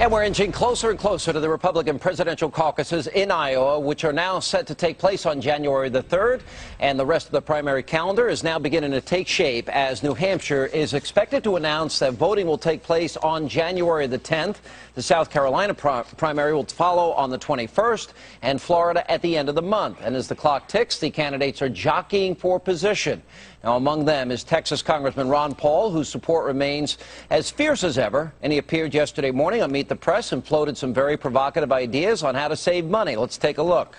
And we're inching closer and closer to the Republican presidential caucuses in Iowa, which are now set to take place on January the 3rd. And the rest of the primary calendar is now beginning to take shape as New Hampshire is expected to announce that voting will take place on January the 10th. The South Carolina primary will follow on the 21st, and Florida at the end of the month. And as the clock ticks, the candidates are jockeying for position. Now, among them is Texas Congressman Ron Paul, whose support remains as fierce as ever. And he appeared yesterday morning on Meet the Press and floated some very provocative ideas on how to save money. Let's take a look.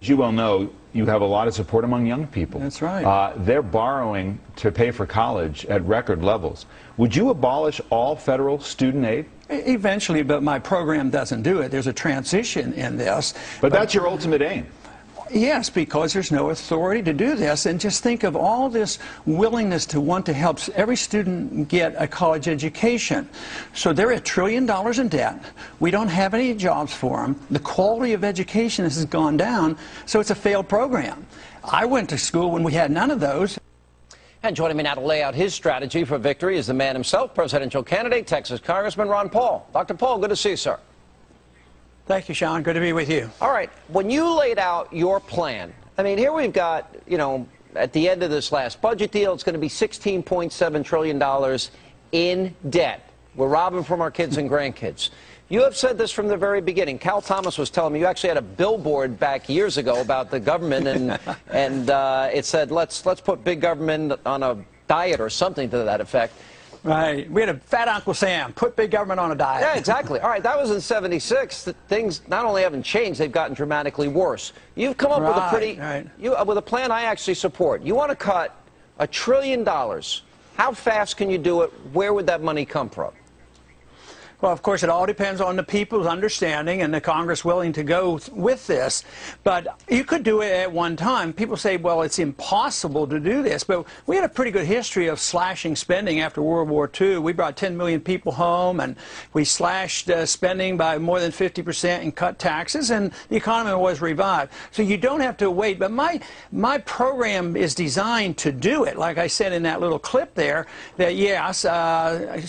As you well know, you have a lot of support among young people. That's right. They're borrowing to pay for college at record levels. Would you abolish all federal student aid? Eventually, but my program doesn't do it. There's a transition in this. But that's your ultimate aim. Yes, because there's no authority to do this. And just think of all this willingness to want to help every student get a college education. So they're $1 trillion in debt. We don't have any jobs for them. The quality of education has gone down, so it's a failed program. I went to school when we had none of those. And joining me now to lay out his strategy for victory is the man himself, presidential candidate, Texas Congressman Ron Paul. Dr. Paul, good to see you, sir. Thank you, Sean. Good to be with you. All right. When you laid out your plan, I mean, here we've got, you know, at the end of this last budget deal, it's going to be $16.7 trillion in debt. We're robbing from our kids and grandkids. You have said this from the very beginning. Cal Thomas was telling me you actually had a billboard back years ago about the government, and it said, let's put big government on a diet or something to that effect. Right. We had a fat Uncle Sam, put big government on a diet. Yeah, exactly. All right, that was in '76. Things not only haven't changed, they've gotten dramatically worse. You've come up with a pretty, with a plan I actually support. You want to cut $1 trillion. How fast can you do it? Where would that money come from? Well, of course, it all depends on the people's understanding and the Congress willing to go with this. But you could do it at one time. People say, well, it's impossible to do this. But we had a pretty good history of slashing spending after World War II. We brought 10 million people home, and we slashed spending by more than 50% and cut taxes, and the economy was revived. So you don't have to wait. But my program is designed to do it. Like I said in that little clip there, that, yes,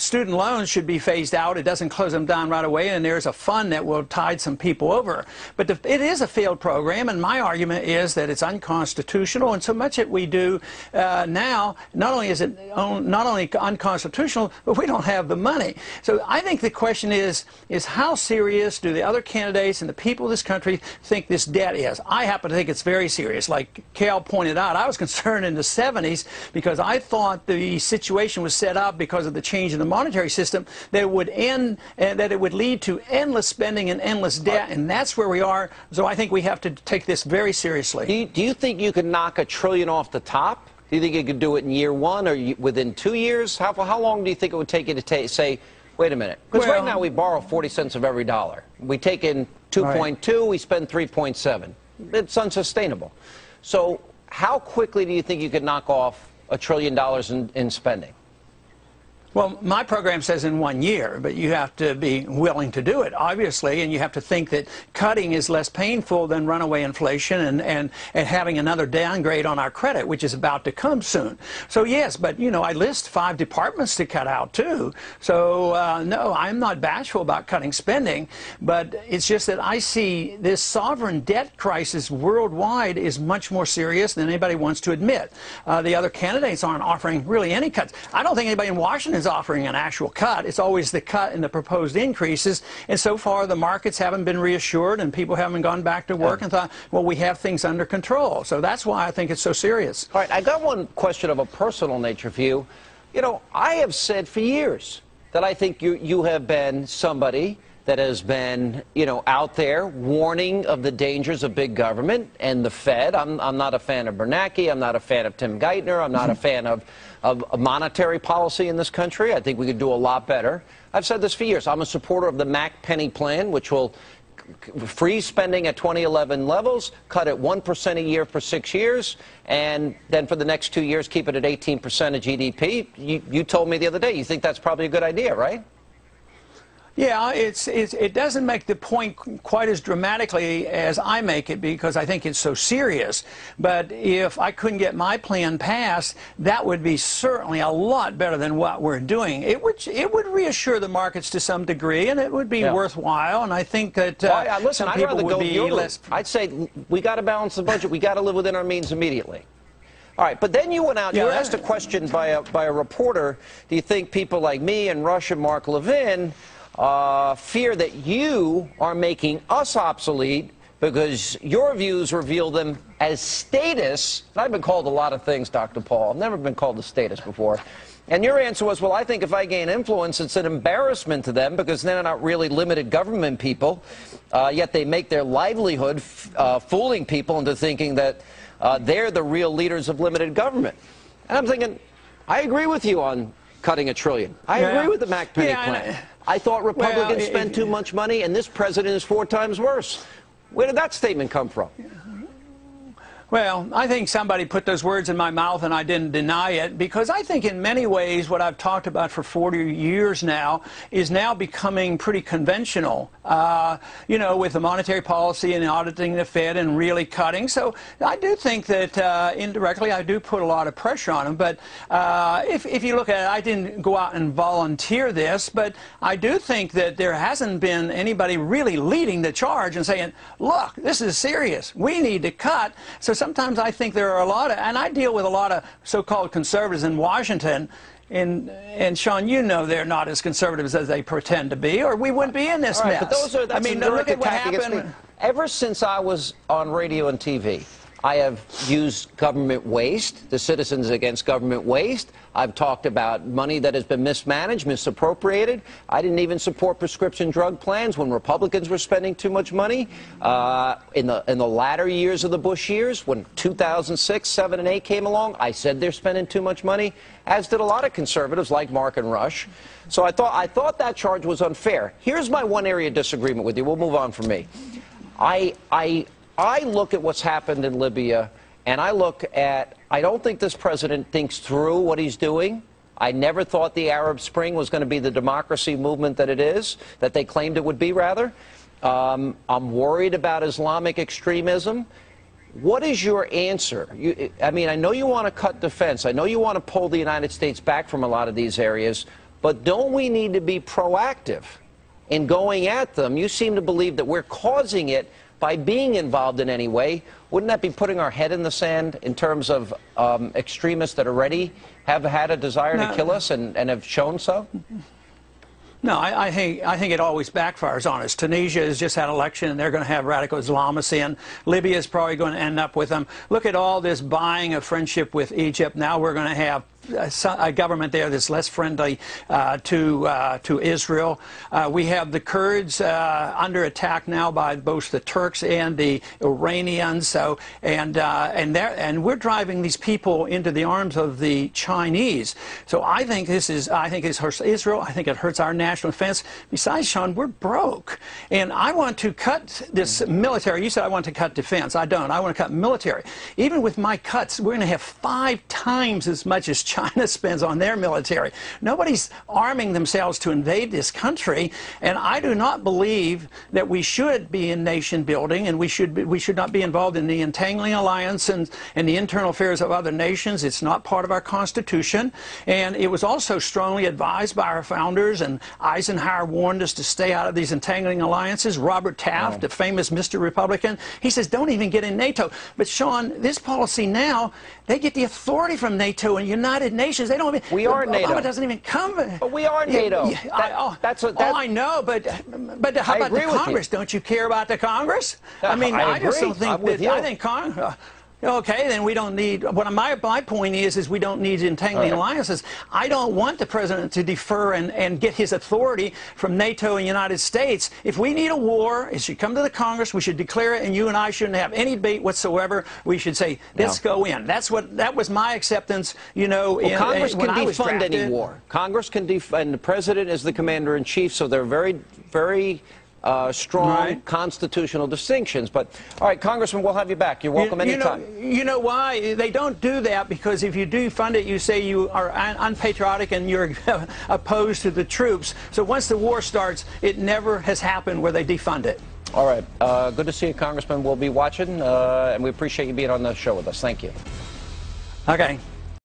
student loans should be phased out. It doesn't close them down right away, and there's a fund that will tide some people over. But it is a failed program, and my argument is that it's unconstitutional, and so much that we do now, not only is it not only unconstitutional, but we don't have the money. So I think the question is how serious do the other candidates and the people of this country think this debt is? I happen to think it's very serious. Like Cal pointed out, I was concerned in the 70s because I thought the situation was set up because of the change in the monetary system that it would end and that it would lead to endless spending and endless debt, and that's where we are. So I think we have to take this very seriously. Do you think you could knock $1 trillion off the top? Do you think you could do it in year one or within 2 years? How long do you think it would take you to say, wait a minute? Because right now we borrow 40 cents of every dollar. We take in 2.2, we spend 3.7. It's unsustainable. So how quickly do you think you could knock off $1 trillion in spending? Well, my program says in 1 year, but you have to be willing to do it, obviously, and you have to think that cutting is less painful than runaway inflation and having another downgrade on our credit, which is about to come soon. So, yes, but, you know, I list 5 departments to cut out, too. So, no, I'm not bashful about cutting spending, but it's just that I see this sovereign debt crisis worldwide is much more serious than anybody wants to admit. The other candidates aren't offering really any cuts. I don't think anybody in Washington is offering an actual cut. It's always the cut and the proposed increases, and so far the markets haven't been reassured and people haven't gone back to work and thought, well, we have things under control. So that's why I think it's so serious. All right, I got one question of a personal nature for you. You know, I have said for years that I think you have been somebody that has been, you know, out there warning of the dangers of big government and the Fed. I'm not a fan of Bernanke. I'm not a fan of Tim Geithner. I'm not a fan of monetary policy in this country. I think we could do a lot better. I've said this for years. I'm a supporter of the Mac Penny plan, which will freeze spending at 2011 levels, cut it 1% a year for 6 years, and then for the next 2 years keep it at 18% of GDP. You told me the other day you think that's probably a good idea, right? Yeah, it doesn't make the point quite as dramatically as I make it because I think it's so serious. But if I couldn't get my plan passed, that would be certainly a lot better than what we're doing. It would reassure the markets to some degree, and it would be worthwhile. And I think that listen, some people would be less. I'd say we got to balance the budget. We got to live within our means immediately. All right, but then you went out, you were asked a question by a reporter. Do you think people like me and Rush and Mark Levin fear that you are making us obsolete because your views reveal them as status? I've been called a lot of things, Dr. Paul. I've never been called a status before. And your answer was, well, I think if I gain influence, it's an embarrassment to them because they're not really limited government people, yet they make their livelihood fooling people into thinking that they're the real leaders of limited government. And I'm thinking, I agree with you on cutting $1 trillion. I agree with the Mac Penny plan. I thought Republicans spend too much money, and this president is 4 times worse. Where did that statement come from? Well, I think somebody put those words in my mouth and I didn't deny it because I think in many ways what I've talked about for 40 years now is now becoming pretty conventional, you know, with the monetary policy and auditing the Fed and really cutting. So I do think that indirectly I do put a lot of pressure on them. But if you look at it, I didn't go out and volunteer this, but I do think that there hasn't been anybody really leading the charge and saying, look, this is serious. We need to cut. So sometimes I think there are a lot of, and I deal with a lot of so-called conservatives in Washington, and Sean, you know they're not as conservative as they pretend to be, or we wouldn't be in this mess. But those are, I mean, look at what happened. Ever since I was on radio and TV, I have used government waste, the Citizens Against Government Waste. I've talked about money that has been mismanaged, misappropriated. I didn't even support prescription drug plans when Republicans were spending too much money. In the latter years of the Bush years, when 2006, 7, and 8 came along, I said they're spending too much money, as did a lot of conservatives like Mark and Rush. So I thought that charge was unfair. Here's my one area of disagreement with you. We'll move on from me. I look at what's happened in Libya, and I look at, I don't think this president thinks through what he's doing. I never thought the Arab Spring was going to be the democracy movement that it is, that they claimed it would be, rather. I'm worried about Islamic extremism. What is your answer? I mean, I know you want to cut defense. I know you want to pull the United States back from a lot of these areas, but don't we need to be proactive in going at them? You seem to believe that we're causing it by being involved in any way. Wouldn't that be putting our head in the sand in terms of extremists that already have had a desire to kill us and have shown so? No, I think it always backfires on us. Tunisia has just had an election, and they're going to have radical Islamists in. Libya is probably going to end up with them. Look at all this buying of friendship with Egypt. Now we're going to have a government there that's less friendly to Israel. We have the Kurds under attack now by both the Turks and the Iranians. So and we're driving these people into the arms of the Chinese. So I think this hurts Israel. I think it hurts our national defense. Besides, Sean, we're broke, and I want to cut this military. You said I want to cut defense. I don't. I want to cut military. Even with my cuts, we're going to have 5 times as much as China spends on their military. Nobody's arming themselves to invade this country, and I do not believe that we should be in nation building, and we should not be involved in the entangling alliance and the internal affairs of other nations. It's not part of our Constitution, and it was also strongly advised by our founders, and Eisenhower warned us to stay out of these entangling alliances. Robert Taft, the famous Mr. Republican, he says don't even get in NATO. But Sean, this policy now, they get the authority from NATO and United Nations. They don't even, we are Obama NATO. Doesn't even come. But we are NATO. I know, but how about the Congress? Don't you care about the Congress? I mean, I just don't think that. I think Congress. Okay, then we don't need, what my point is we don't need entangling alliances. I don't want the president to defer and get his authority from NATO and United States. If we need a war, it should come to the Congress, we should declare it, and you and I shouldn't have any debate whatsoever. We should say, let's go in. That was my acceptance, you know. Well, Congress can defund any war. Congress can defund, and the president is the commander-in-chief, so they're very, very strong Right. constitutional distinctions. But, all right, Congressman, we'll have you back. You're welcome anytime. You know why? They don't do that because if you do fund it, you say you are unpatriotic and you're opposed to the troops. So once the war starts, it never has happened where they defund it. All right. Good to see you, Congressman. We'll be watching, and we appreciate you being on the show with us. Thank you. Okay.